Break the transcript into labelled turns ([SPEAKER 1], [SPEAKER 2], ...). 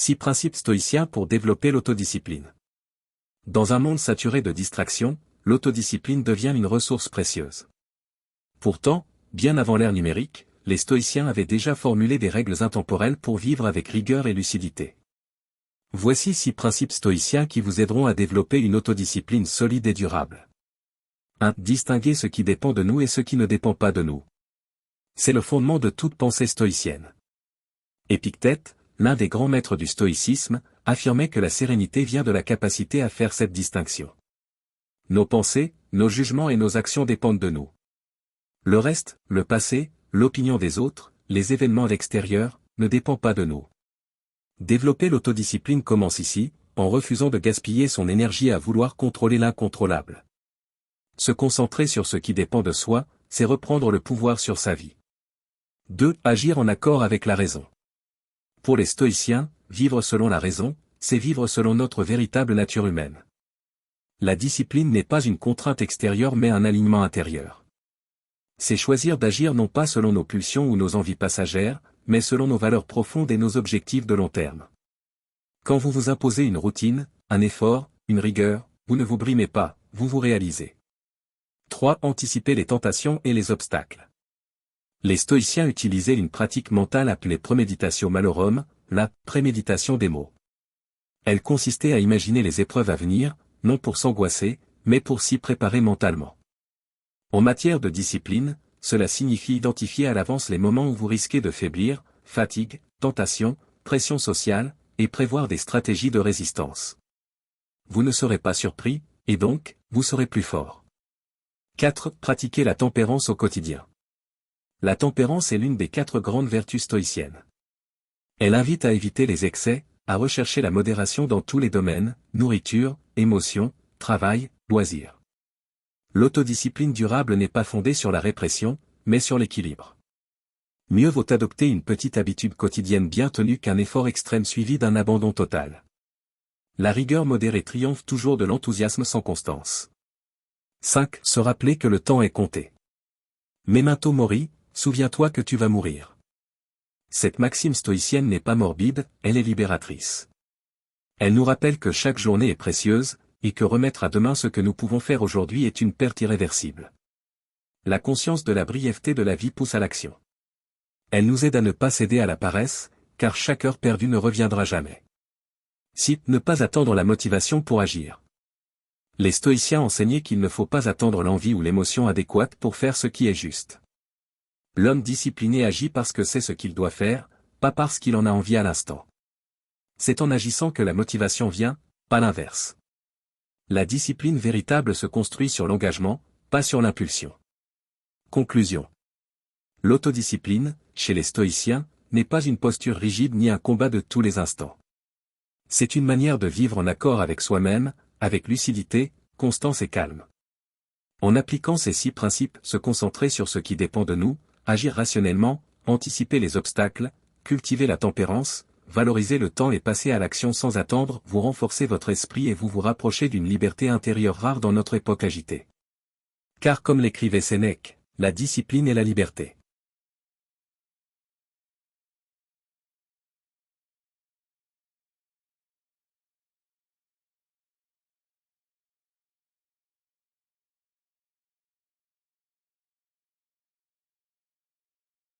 [SPEAKER 1] 6 principes stoïciens pour développer l'autodiscipline. Dans un monde saturé de distractions, l'autodiscipline devient une ressource précieuse. Pourtant, bien avant l'ère numérique, les stoïciens avaient déjà formulé des règles intemporelles pour vivre avec rigueur et lucidité. Voici 6 principes stoïciens qui vous aideront à développer une autodiscipline solide et durable. 1. Distinguer ce qui dépend de nous et ce qui ne dépend pas de nous. C'est le fondement de toute pensée stoïcienne. Épictète, l'un des grands maîtres du stoïcisme, affirmait que la sérénité vient de la capacité à faire cette distinction. Nos pensées, nos jugements et nos actions dépendent de nous. Le reste, le passé, l'opinion des autres, les événements extérieurs, ne dépend pas de nous. Développer l'autodiscipline commence ici, en refusant de gaspiller son énergie à vouloir contrôler l'incontrôlable. Se concentrer sur ce qui dépend de soi, c'est reprendre le pouvoir sur sa vie. 2. Agir en accord avec la raison. Pour les stoïciens, vivre selon la raison, c'est vivre selon notre véritable nature humaine. La discipline n'est pas une contrainte extérieure mais un alignement intérieur. C'est choisir d'agir non pas selon nos pulsions ou nos envies passagères, mais selon nos valeurs profondes et nos objectifs de long terme. Quand vous vous imposez une routine, un effort, une rigueur, vous ne vous brimez pas, vous vous réalisez. 3. Anticiper les tentations et les obstacles. Les stoïciens utilisaient une pratique mentale appelée préméditatio malorum, la préméditation des maux. Elle consistait à imaginer les épreuves à venir, non pour s'angoisser, mais pour s'y préparer mentalement. En matière de discipline, cela signifie identifier à l'avance les moments où vous risquez de faiblir, fatigue, tentation, pression sociale, et prévoir des stratégies de résistance. Vous ne serez pas surpris, et donc, vous serez plus fort. 4. Pratiquer la tempérance au quotidien. La tempérance est l'une des 4 grandes vertus stoïciennes. Elle invite à éviter les excès, à rechercher la modération dans tous les domaines, nourriture, émotions, travail, loisirs. L'autodiscipline durable n'est pas fondée sur la répression, mais sur l'équilibre. Mieux vaut adopter une petite habitude quotidienne bien tenue qu'un effort extrême suivi d'un abandon total. La rigueur modérée triomphe toujours de l'enthousiasme sans constance. 5. Se rappeler que le temps est compté. Memento mori, souviens-toi que tu vas mourir. Cette maxime stoïcienne n'est pas morbide, elle est libératrice. Elle nous rappelle que chaque journée est précieuse, et que remettre à demain ce que nous pouvons faire aujourd'hui est une perte irréversible. La conscience de la brièveté de la vie pousse à l'action. Elle nous aide à ne pas céder à la paresse, car chaque heure perdue ne reviendra jamais. 6. Ne pas attendre la motivation pour agir. Les stoïciens enseignaient qu'il ne faut pas attendre l'envie ou l'émotion adéquate pour faire ce qui est juste. L'homme discipliné agit parce que c'est ce qu'il doit faire, pas parce qu'il en a envie à l'instant. C'est en agissant que la motivation vient, pas l'inverse. La discipline véritable se construit sur l'engagement, pas sur l'impulsion. Conclusion. L'autodiscipline, chez les stoïciens, n'est pas une posture rigide ni un combat de tous les instants. C'est une manière de vivre en accord avec soi-même, avec lucidité, constance et calme. En appliquant ces 6 principes, se concentrer sur ce qui dépend de nous, agir rationnellement, anticiper les obstacles, cultiver la tempérance, valoriser le temps et passer à l'action sans attendre, vous renforcez votre esprit et vous vous rapprochez d'une liberté intérieure rare dans notre époque agitée. Car comme l'écrivait Sénèque, la discipline est la liberté.